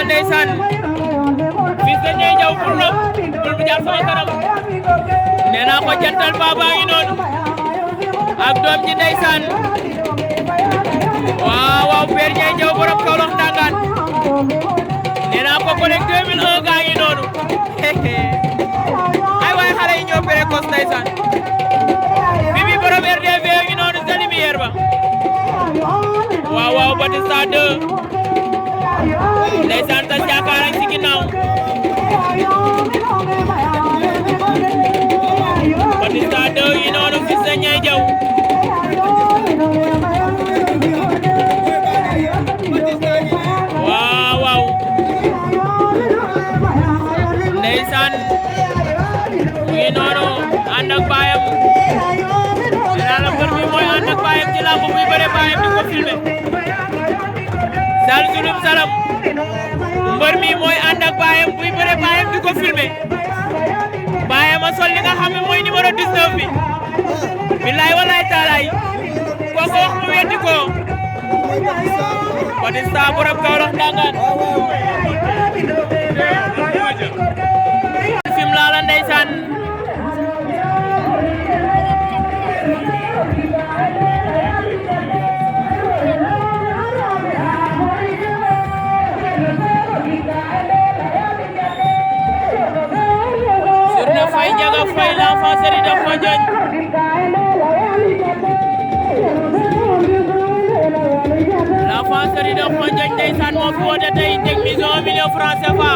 ndeysaan Fils de Ndiaye Diaw bul bu jaar sama kanam nee naa ko jantal baba ngi noonu ak doom ji ndeysaan waaw Père Ndiaye Diaw borom Kaolack Ndangaan nee naa ko collègue 2001 gaa ngi noonu ay waay xale yi ñoo précoce ndeysaan Bibi borom RDV ngi noonu sa lumière ba waaw Batista 2 ndeysaan tas yaakaar ak ci ginnaaw Batista 2 ngi noonu Fils de Ndiaye Diaw waaw ndeysaan ngi noonu ànd ak baayam la mbër mi mooy ànd ak baayam ci lamb muy bëre baayam di ko filmé Sal Sulum Salam mbër mi mooy ànd ak baayam buy bëre baayam di ko filmé baayam a sol li nga xam ne mooy numéro 19 bi billaay wallaay taalaay kooku wax mu weddi ko Batista borom Kaolack Ndangaan film laa la ndeysaan Journée Faye Ndiaga Faye l'enfant chéri de Fodiane l'enfant chéri de Fodiane ndeysaan moo fi woote tey teg mission 1 million francs CFA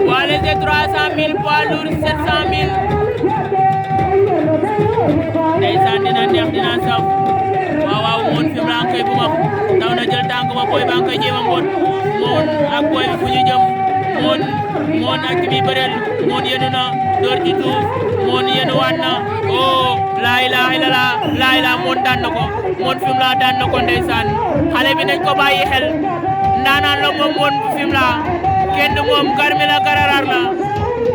poids léger 300 000 poids lourd 700 000 ndeysaan dina neex dina saf waaw moon fi mu la koy bu mag daw na jël tànk ba boy ba koy jéem a mboot moon ak boy bi fu ñu jëm moon ak bi bëreel moon yenu na door ci tuuf moon yenu waat na laa ilaaha illallaah moon daan na ko moon fi mu la daan na ko ndeysaan xale bi nañ ko bàyyi xel ndaanaan la moom moon fi mu la kenn moom garmi la gararar la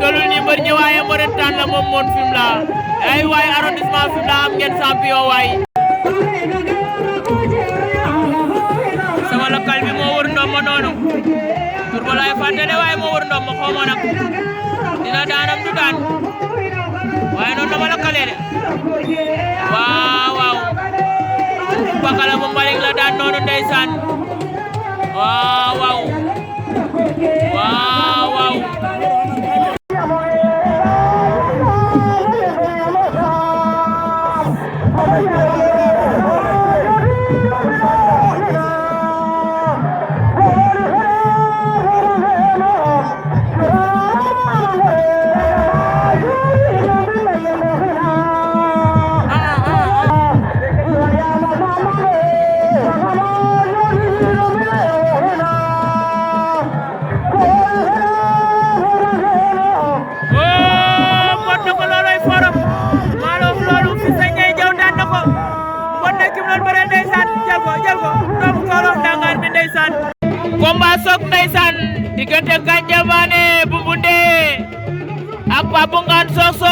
tolul ni mbër ñi waaye mbërëntaan la moom moon fi mu la ay waay arrondissement fi mu la am ngeen champion waay sama lokal bi moo wër ndombo noonu tur ba laay fàtte de waaye moo wër ndombo xawma nag dina daanam du daan waaye noonu dama lokkalee de waaw pakala bu mbaling la daan noonu ndeysaan waaw combat sok ndeysaan diggante Gandia Mané bu Bunde ak Papu Ngane Sokh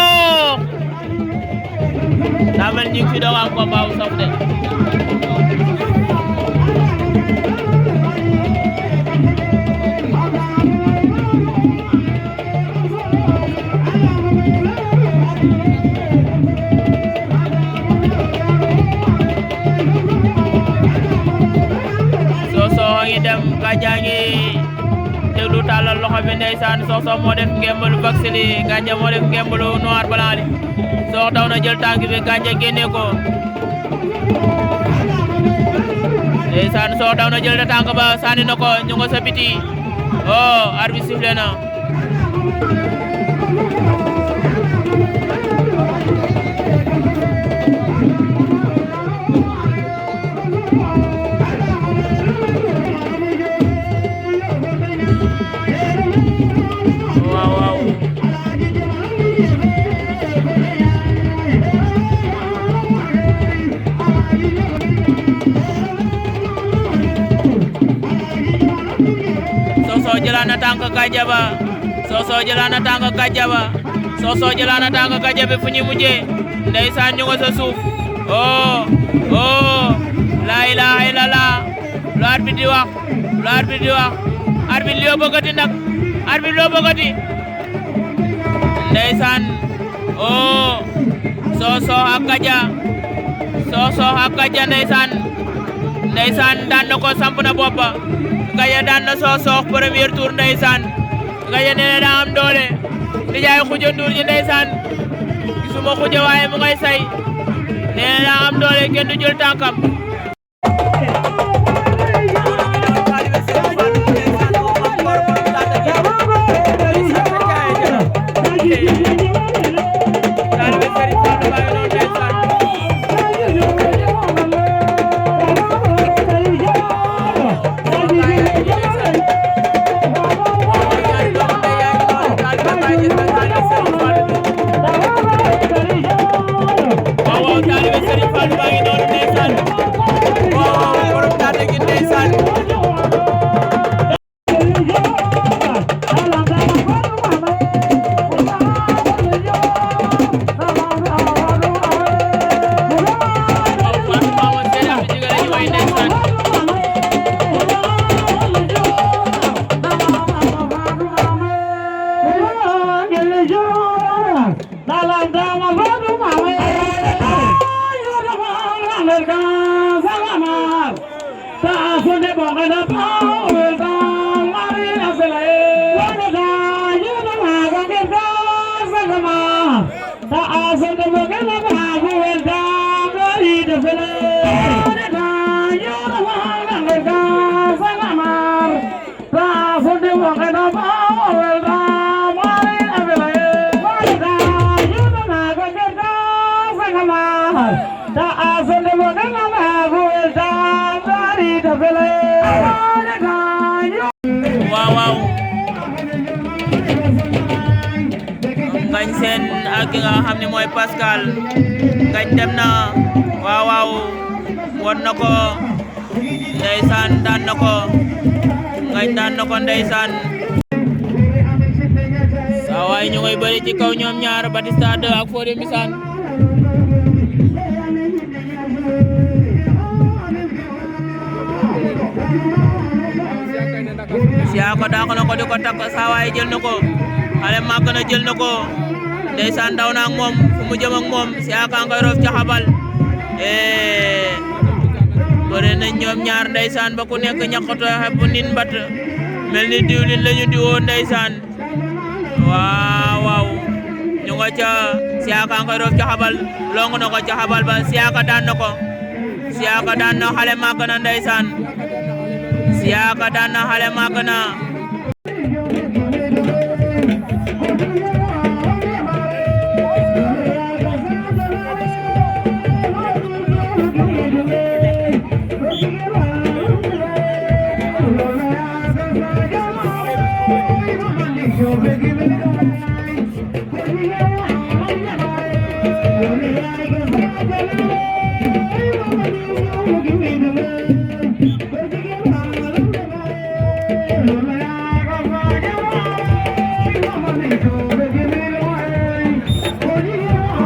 daa mel ñu ngi fi doon am combat bu sof de dem Gandia ngi déglu tàllal loxo bi ndeysaan Sokh moo def ngembul vaccili Gandia moo def ngembulu noir blanc li Sokh daw na jël tànk bi Gandia génne ko ndeysaan Sokh daw na jël tànk ba sànni na ko ñu ngo sa biti arbitre sifflé na Sokh jëlaat na tànk Gandia ba Sokh jëlaat na tànk Gandia ba Sokh jëlaat na tànk Gandia bi fu ñu mujjee ndeysaan ñu nga sa suuf laa ilaaha illallaah lu arbitre di wax lu arbitre di wax arbitre li bëggati nag arbitre loo bëggati ndeysaan oh Sokh ak Kaja Sokh ak Kaja ndeysaan daan na ko samp na bopp ba Kaja daan na Sokh premier tour ndeysaan Kaja nee na daa am doole di jaay Khoudia Ndour ji ndeysaan gisuma Khoudia waaye mu ngay say nee na daa am doole kenn du jël tànkam waaw Ngagne Sène ak ki nga xam ne mooy Pascal Ngagne dem na waaw won na ko ndeysaan daan na ko Ngagne daan na ko ndeysaan saa waay ñu ngay bëri ci kaw ñoom ñaar Batista 2 ak Fodé Mbissane Siaka daa ko na ko di ko takk saa waay jël na ko xale màgg na jël na ko ndeysaan daw na ak moom fu mu jëm ak moom Siaka ngay rof ca xabal bëre nañ ñoom ñaar ndeysaan ba ku nekk ñaqato xeb nin mbat mel ni diwlin lañu diwoo ndeysaan waaw ñu nga ca Siaka ngay rof ca xabal longu na ko ca xabal ba Siaka daan na ko Siaka daan na xale màgg na ndeysaan Siaka daan na xale màgg na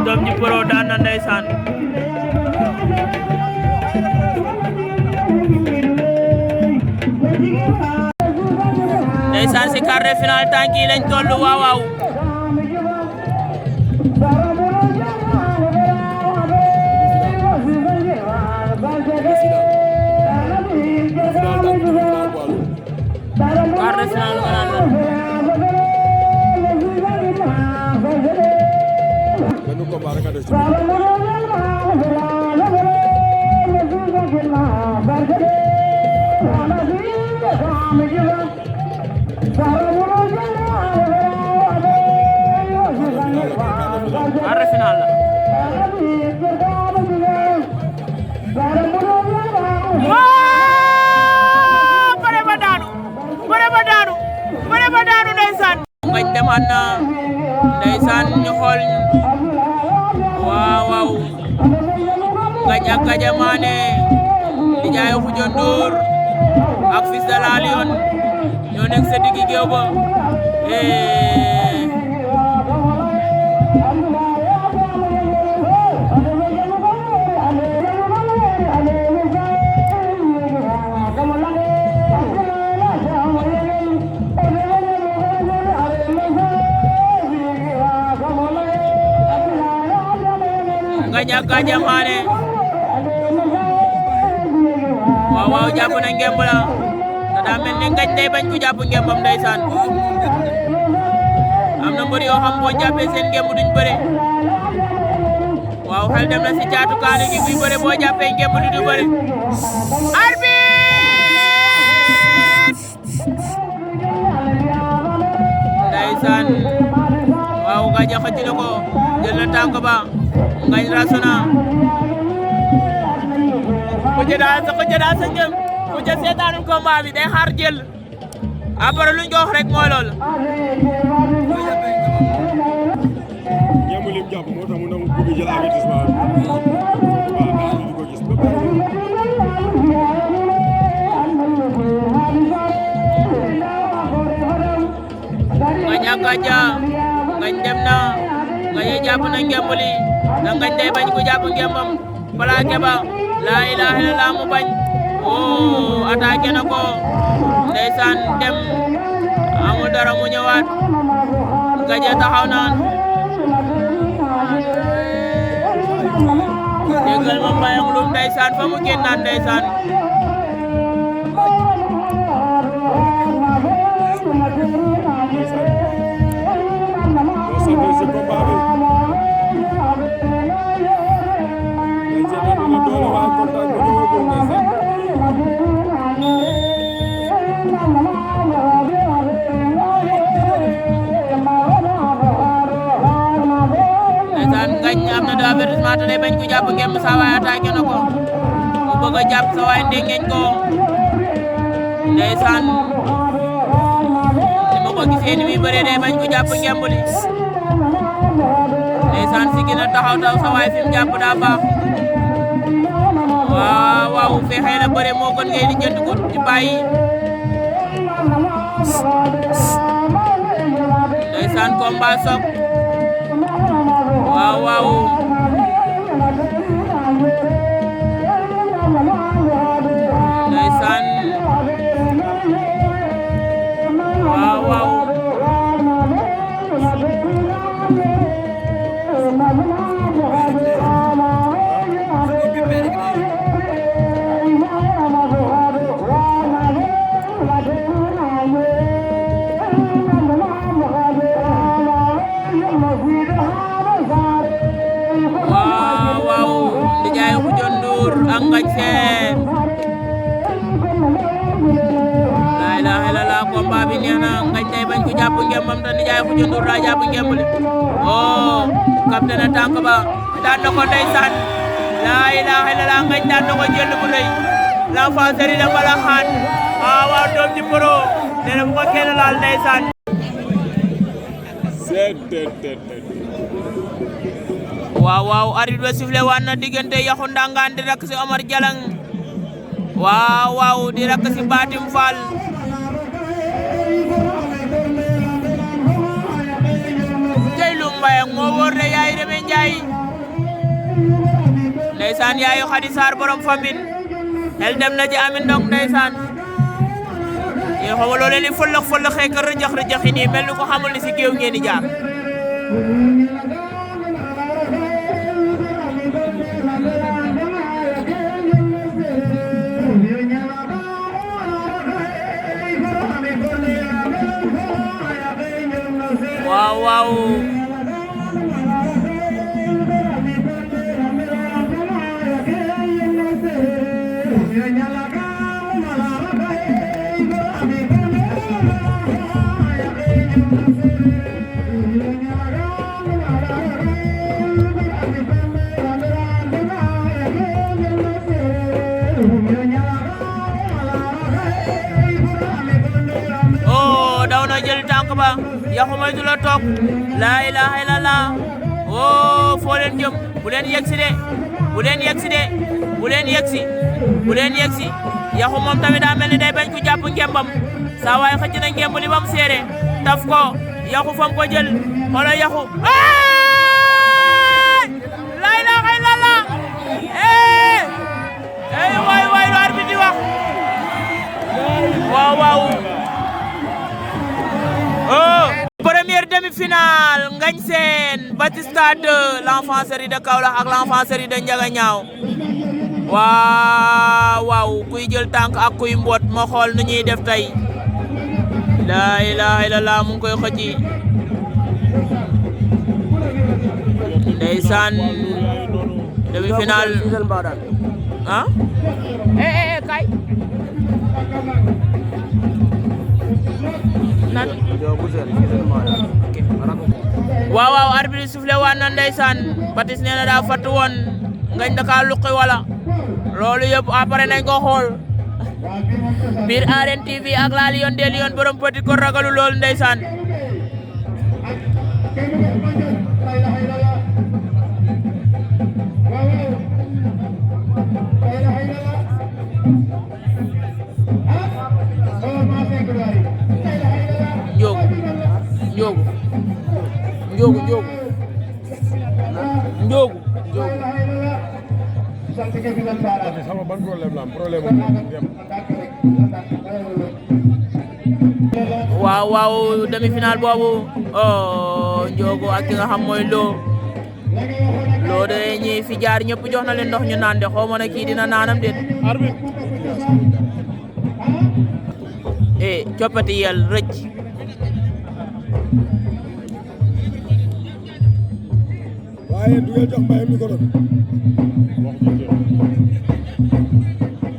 Dom ji Pro daan na ndeysaan ndeysaan si quart de finale tànk yi lañ tollu waaw quart de finale nga naan quart de finale bëre ba daanu ndeysaan Ngagne demaat na ndeysaan ñu xool waaw Ngagne ak Kaja Mané di jaay Khoudia Ndour ak Fils de la Lion ñoo nekk sa diggi géew ba ñàkk a jamaane waaw waaw jàpp na ngemb la te daa mel ni ngañ day bañ ku jàpp ngembam ndeysaan am na mbër yoo xam boo jàppee seen ngemb duñ bëre waaw xel dem na si Caatu Kaane gi kuy bëre boo jàppee ngemb du bëre arbitre ndeysaan waaw Gandia xëcc na ko jël na tànk ba ngañ rasuna ku ca daa sa ngem ku ca seetaanul combat bi day xaar jël après luñ ko wax rek mooy loolu ñeemu lim jàpp moo tax mu nangu bëgg jël avertissement bi ko gis ngañ ak Gandia ngañ dem na ngañ jàpp na ngemb li da ngañ day bañ ku jàpp ngembam plaqué ba laa ilaaha illallaah mu bañ attaqué na ko ndeysaan dem amul dara mu ñëwaat Gandia taxaw naan déggal ma mbayang lum ndeysaan fa mu génnaat ndeysaan ngañ am na deux avertissement te day bañ ku jàpp ngemb sa waay attaqué na ko mu bëgg a jàpp sa waay ndengeñ ko ndeysaan ni ma ko gisee ni muy bëree day bañ ku jàpp ngemb li ndeysaan si gën a taxaw taw sa waay fi mu jàpp daa baax waaw waaw fexe na bëre moo gën ngay di jënd ko ci bàyyi ndeysaan combat sok waaw waaw ndeysaan waaw waaw Ngañ Seen laa ilaaha illallaah combat bi neex na ngañ day bañ ku jàpp ngembam te nijaay Xuja Nduur daa jàpp ngemb li capté na tànk ba daan na ko ndeysaan laa ilaaha illallaah ngañ daan na ko jël bu rëy l'enfant séri da bala xaan waaw doom ci pro nee na bu ko kenn laal ndeysaan waaw arbitre ba sifflé waan na diggante Yaxu Ndangaan di rakk si Omar Jalang waaw di rakk si Batim Fall tey lu mbayang moo wóor de yaay Reme Njaay ndeysaan yaayu Xadi Saar borom famine xel dem na ci Amin Ndong ndeysaan yéen xaw ma loo leen di fëlëx xeek rëjax yi nii mel ni ko xamul ni si géew ngeen di jaar waaw daw na jël tànk ba Yaxu moytu la toog laa ilaaha illallaah foo leen jëm bu leen yegsi de bu leen yegsi Yaxu moom tamit daa mel ni day bañ ku jàpp ngembam saa waay xëcc na ngemb li bam seere taf ko Yaxu fam ko jël xoolal Yaxu laa ilaaha illallaah waay lu arbitre di wax waaw première demi-finale Ngagne Sène Batista 2 l'enfant série de Kaolack ak l'enfant série de Ndiaganiao waaw kuy jël tànk ak kuy mboot ma xool nu ñuy def tey la ilaha illallah mu ngi koy xëcci ndeysaan demi-finale ah kay nan waaw arbitre soufflé waan na ndeysaan Batista nee na daa fàttu woon Ngagne daka luqi wala loolu yëpp après nañ ko xool biir Arène TV ak la Lion des Lions borom petit ko ragalu loolu ndeysaan Njogu sama ban problème la am problème waaw demi-finale boobu Njogu ak ki nga xam mooy Lo de ñi fi jaar ñëpp jox na leen ndox ñu naan de xaw ma ne kii dina naanam déet coppati yel rëcc waaye du ngeen jox Mbaye micro bi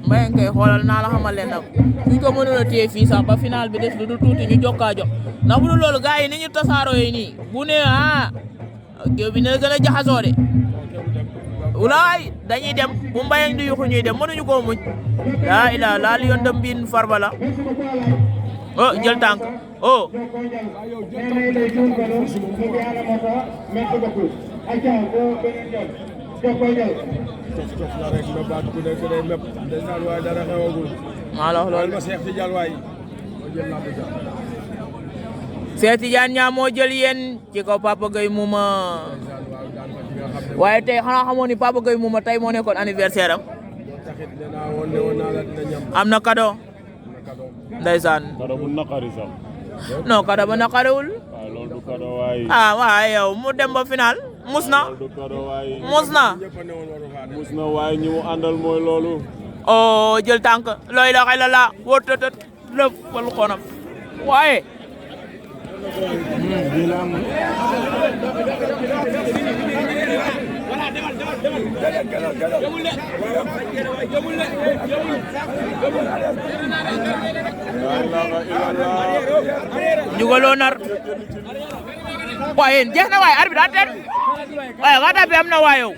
Mbaye ngay xoolal naa la xamal leen nag buñ ko mënoon a téye fii sax ba final bi des lu du tuuti ñu jokkaa jox ndax bu dul loolu gars yi ni ñu tasaaroo yi nii bu ne géew bi ne gën a jaxasoo de wulaay dañuy dem bu Mbaye du yuxu ñuy dem mënuñu koo muñ laa ilaa laa Lion de Mbine Farba la jël tànk maa la wax loolu Cheikh Tidiane Niang moo jël yéen ci kaw Papa Gueye Mouma waaye tey xanaa xamoon ni Papa Gueye Mouma tey moo nekkoon anniversaire am na cadeau ndeysaan cadeau bu naqari sax non cadeau ba naqariwul loolu du cadeau waay waaye yow mu dem ba final mus na waaye ñi mu àndal mooy loolu jël tànk looy la xay la wóor tëtët lëf walu xoonam waaye jugaloo nar waaye jeex na waaye arbitre atten waaye xata bi am na waayow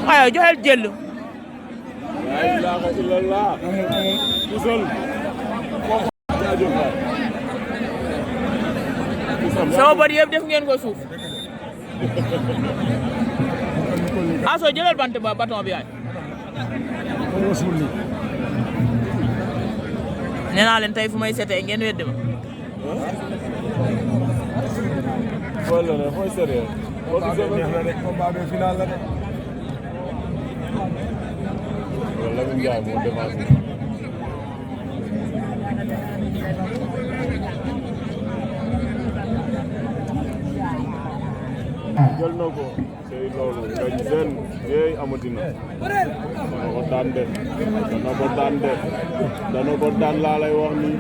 waaye joxel jël la ilaha illallah musal sama bari yëpp def ngeen ko suuf aso jëlal bant ba bâton bi ay nee naa leen tey fu may setee ngeen weddi ma wala ne fooy sérieux final la de wala mu njaay moo défense jël na ko tey loolu Ngagne Sène yeey amatina dana ko daan de dana ko daan laa lay wax ni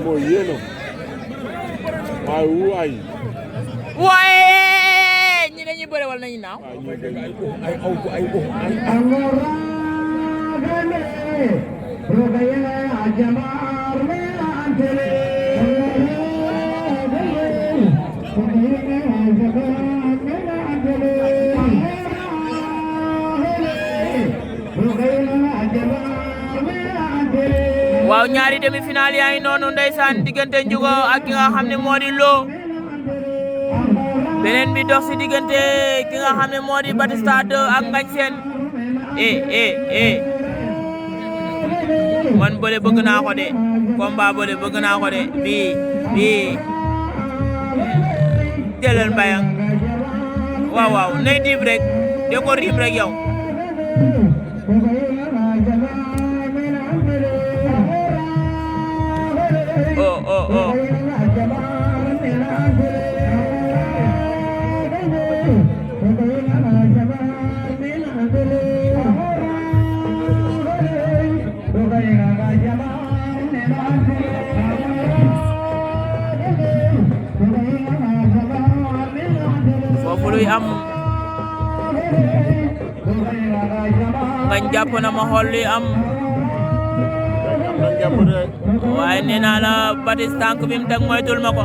moo yéena waaye waaye ñi dañuy bëre wala nañu naaw waaw ñaari demi-finale yaa ngi noonu ndeysaan diggante Ndiougo ak ki nga xam ne moo di Lo beneen bi dox si diggante ki nga xam ne moo di Batista 2 ak Ngagne Sène man bële bëgg naa ko de combat bële bëgg naa ko de bii jëlal Mbayang waaw nay diib rek de ko riim rek yow foofu luy am ngañ jàpp na ma xool luy am waaye nee naa la Batiste tànk bi mu teg moytul ma ko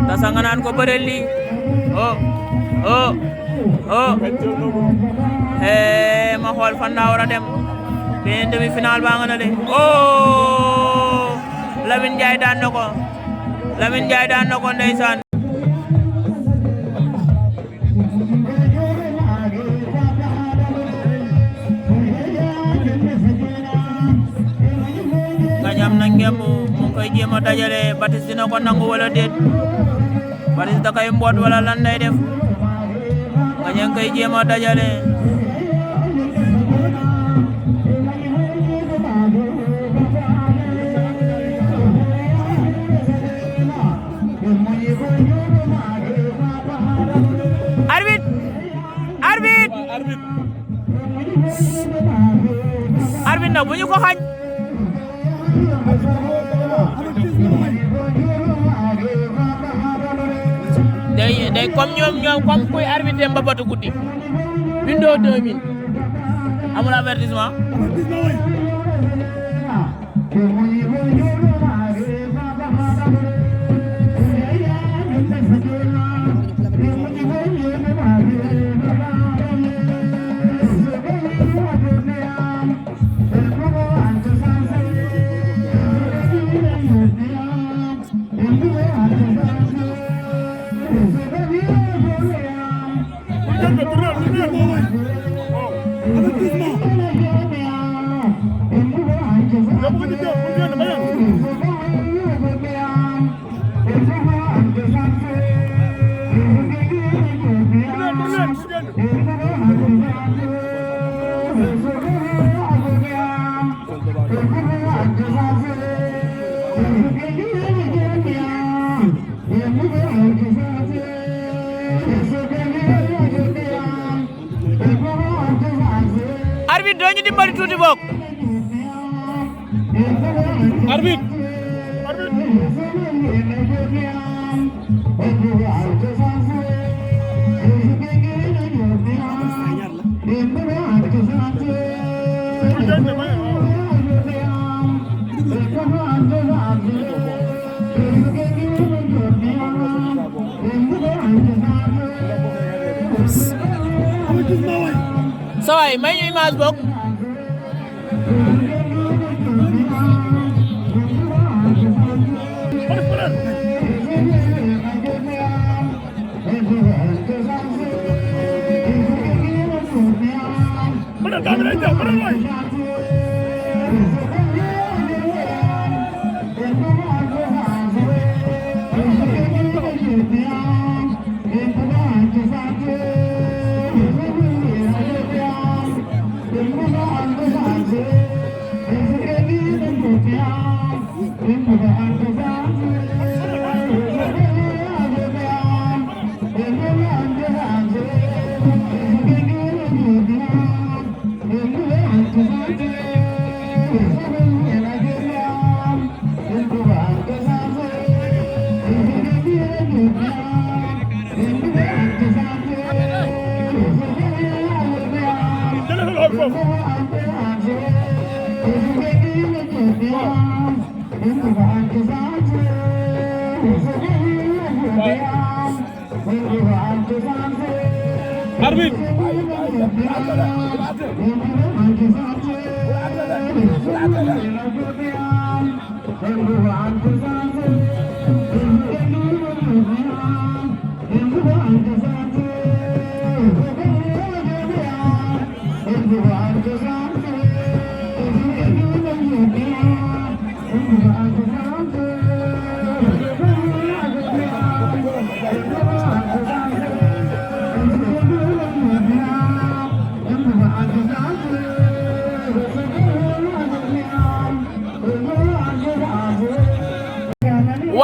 tasa nga naan ko bëreel lii ma xool fan laa war a dem beneen demi-finale baa nga na le Lamine Ndiaye daan na ko Lamine Ndiaye daan na ko ndeysaan ngañam na ngemb mu ngi koy jéem a dajale Batiste dina ko nangu wala déet Batiste da koy mboot wala lan lay def ngañam koy jéem a dajale arbitre na bu ñu ko xañ day comme ñoom comme kuy arbitre mbapatu guddi bindoo 2000 amul avertissement arbitre doo ñu dimbali tuuti bokk arbitre saway may ñu image bokk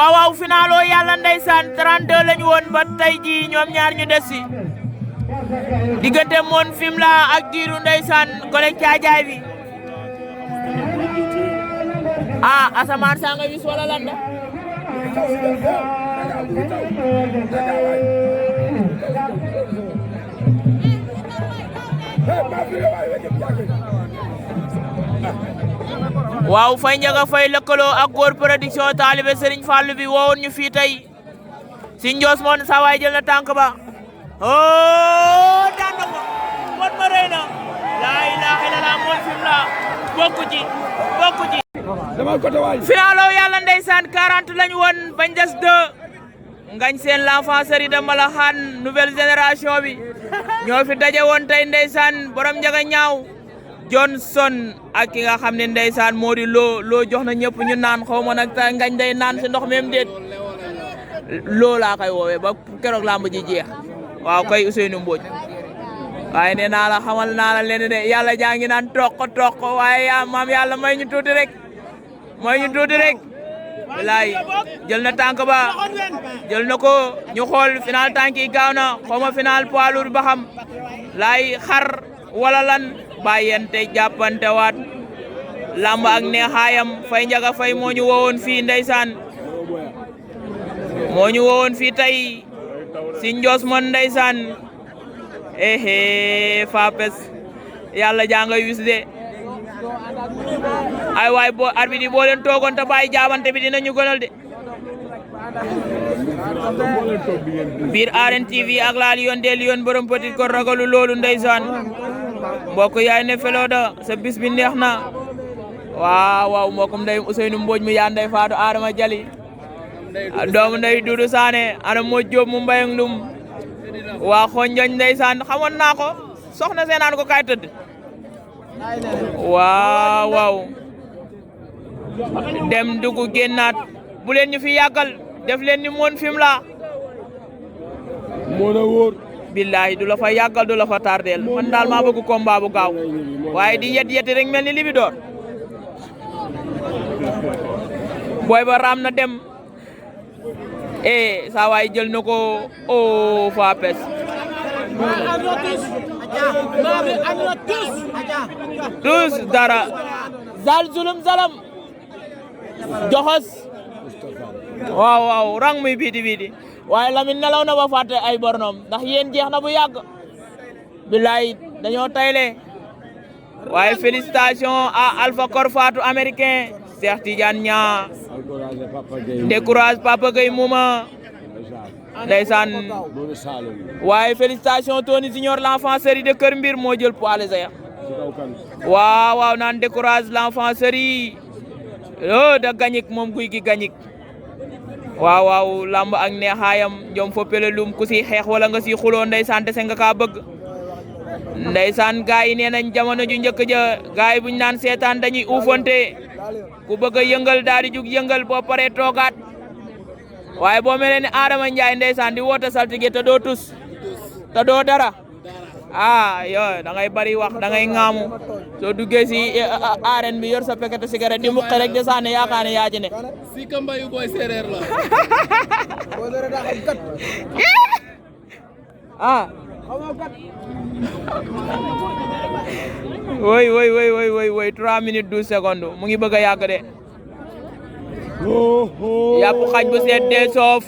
waaw waaw finalo yàlla ndeysaan 32 lañu woon ba tey ji ñoom ñaar ñu des si diggante Mon Fimela ak Diiru ndeysaan gole caajaay bi asamaan saa nga wis wala lan la waaw Fay Njaga Fay lëkkaloo ak Góor Production taalibe Serigne Fallou bi woowoon ñu fii tey si Ndios moon sa waay jël na tànk ba daan na ko Mon ma rëy na laa ilaaha illallaah Mon Fimela bokku ci finalo yàlla ndeysaan 40 lañu woon bañ des 2 ngañ seen l'enfant série de Malaxaan nouvelle génération bi ñoo fi daje woon tey ndeysaan borom njaga ñaaw Johnson ak ki nga xam ne ndeysaan moo di loo jox na ñëpp ñu naan xaw ma nag ta ngañ day naan si ndox même déet loo laa koy woowee ba keroog lamb ji jeex waaw koy Ousseynou Mbodj waaye nee naa la xamal naa la leen de yàlla jaa ngi naan toq waaye maam yàlla may ñu tuuti rek bilaay jël na tànk ba jël na ko ñu xool final tànk yi gaaw na xaw ma final poids lourd ba xam laay xar wala lan bàyyente jàppante waat lamb ak neexaayam Fay Njaga Fay moo ñu woowoon fii ndeysaan moo ñu woowoon fii tey si Ndios mon ndeysaan Fapes yàlla jangay wis de ay waay bo arbitre boo leen toogoon te bàyyi jaabante bi dinañu gënal de biir Arène TV ak la Lion des Lions borom Petite Côte ragalu loolu ndeysaan mbokk yaay ne Feloda sa bis bi neex na waaw mbokkum ndey Ousseynou Mbodj mi yaa ndey Fatou Adama Jali doomu ndey Doudou Sané ana moo Jóob mu mbayang lum waa xonjoñ ndeysaan xamoon naa ko soxna seenaan ko kay tëdd waaw dem dugg génnaat bu leen ñu fi yàggal def leen ni Mon Fimela moo na wóor billahi du la fa yàggal du la fa tardeel man daal maa bëgg combat bu gaaw waaye di yet rek mel ni Libidoor booy ba raam na dem saa waay jël na ko Fapes tous dara zal zulum zalam joxos waaw rang muy biidi waaye Lamine nelaw na ba fàtte ay bornom ndax yéen jeex na bu yàgg bilaay dañoo tayle waaye félicitations à Alpha Kor Fatou américain Cheikh Tidiane Niang décourage Papa Gueye Mouma ndeysaan waaye félicitations Tony Junior l'enfant série de Kër Mbir moo jël poids léger waaw naan décourage l'enfant série da gañik moom guy gi gañik waaw lamb ak neexaayam jom fo pelelum ku si xeex wala nga si xuloo ndeysaan dese nga kaa bëgg ndeysaan gaay yi nee nañ jamono ju njëkk ja gaay buñ naan seetaan dañuy uufante ku bëgg a yëngal daal di jug yëngal boo paree toogaat waaye boo mel ni Adama Ndiaye ndeysaan di woote saltige te doo tus te doo dara yo da ngay bari wax da ngay ŋaamu soo duggee si arène bi yor sa paquet cigarette di muqe rek de saane yaakaar ne yaa ci ne si kambayu boy séeréer la woy 3 minutes 12 secondes mu ngi bëgg a yàgg de yàpp xaj bu seet dee soof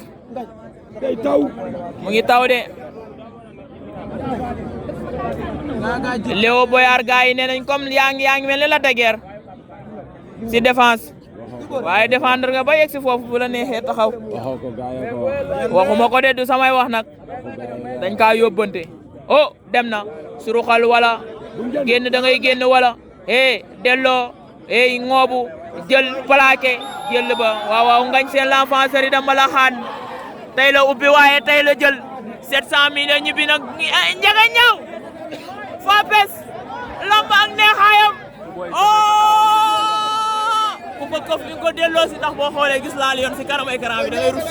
mu ngi taw de Léo Boyar gars yi nee nañ comme yaa ngi mel ni la daguerre si défense waaye défendre nga ba yegg si foofu bu la neexee taxaw waxuma ko de du samay wax nag dañ kaa yóbbante dem na suruxal wala génn da ngay génn wala delloo ngoobu jël plaqué jël ba waaw ngañ seen l'enfant série de Malaxaan tey la ubbi waaye tey la jël 700 000 ñibbi nag njaga ñaaw Fapes lamb ak neexaayam ku ko këf di ko delloo si ndax boo xoolee gis laa yoon si kanam écran bi da ngay rus